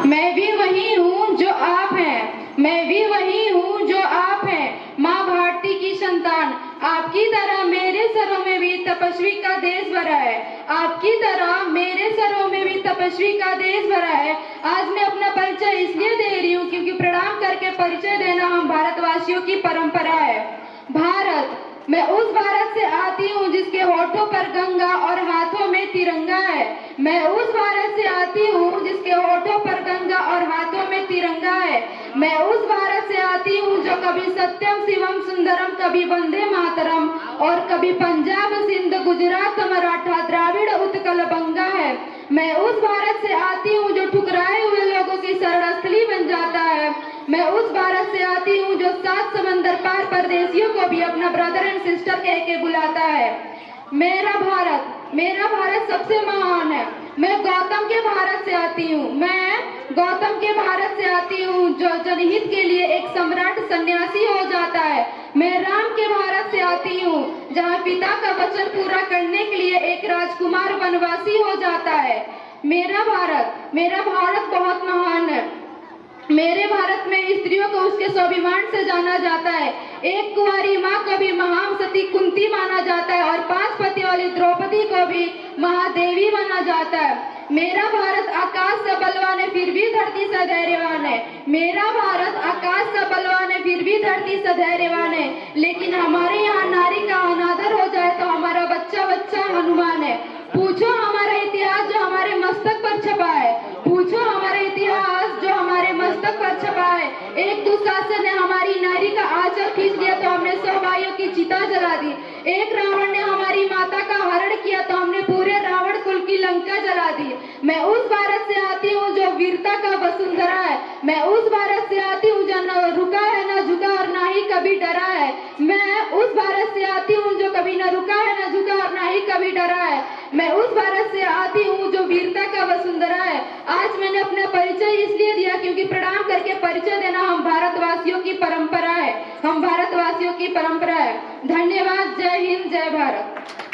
मैं भी वही हूँ जो आप हैं, मैं भी वही हूँ जो आप हैं, माँ भारती की संतान। आपकी तरह मेरे सरों में भी तपस्वी का देश भरा है, आपकी तरह मेरे सरों में भी तपस्वी का देश भरा है। आज मैं अपना परिचय इसलिए दे रही हूँ क्योंकि प्रणाम करके परिचय देना हम भारतवासियों की परंपरा है। भारत, मैं उस भारत से आती हूँ जिसके होठों पर गंगा और हाथों में तिरंगा है। मैं उस भारत से आती हूँ जिसके होठों पर गंगा और हाथों में तिरंगा है। मैं उस भारत से आती हूँ जो कभी सत्यम शिवम सुंदरम, कभी वंदे मातरम और कभी पंजाब सिंध गुजरात मराठा द्राविड़ उत्कल बंगा है। मैं उस भारत से आती हूँ जो ठुकराए हुए लोगों की शरणस्थली बन जाता है। मैं उस भारत से आती हूँ जो 7 समंदर पार परदेशियों को भी अपना ब्रदर एंड सिस्टर कह के बुलाता है। मेरा भारत सबसे महान है। मैं गौतम के भारत से आती हूँ, मैं गौतम के भारत से आती हूँ जो जनहित के लिए एक सम्राट सन्यासी हो जाता है। मैं राम के भारत से आती हूँ जहाँ पिता का वचन पूरा करने के लिए एक राजकुमार वनवासी हो जाता है। मेरा भारत बहुत महान है। मेरे भारत में स्त्रियों को उसके स्वाभिमान से जाना जाता है। एक कुंवारी माँ को भी महान सती कुंती माना जाता है और 5 पति वाली द्रौपदी को भी महादेवी माना जाता है। मेरा भारत आकाश से बलवान है फिर भी धरती से धैर्यवान है। मेरा भारत आकाश से बलवान है फिर भी धरती से धैर्यवान है। लेकिन हमारे यहाँ नारी का अनादर हो जाए तो हमारा बच्चा बच्चा हनुमान है। पूछो हमारा इतिहास जो हमारे मस्तक पर छपा है, पूछो हमारा इतिहास जो हमारे मस्तक पर छपा है। एक दुशासन ने हमारी नारी का आंचल खींच लिया तो हमने 100 भाइयों की चिता जला दी। एक रावण ने हमारी माता का हरण किया तो हमने पूरे रावण कुल की लंका जला दी। मैं उस भारत से आती हूँ जो वीरता का वसुंधरा है। मैं उस भारत से आती हूँ जो न रुका है न झुका और ना ही कभी डरा है। मैं उस भारत से आती हूँ जो कभी न रुका है न झुका और ना ही कभी डरा है। मैं उस भारत से आती हूँ जो वीरता का वसुंधरा है। आज मैंने अपना परिचय इसलिए दिया क्योंकि प्रणाम करके परिचय देना हम भारतवासियों की परंपरा है, हम भारतवासियों की परंपरा है। धन्यवाद। जय हिंद, जय भारत।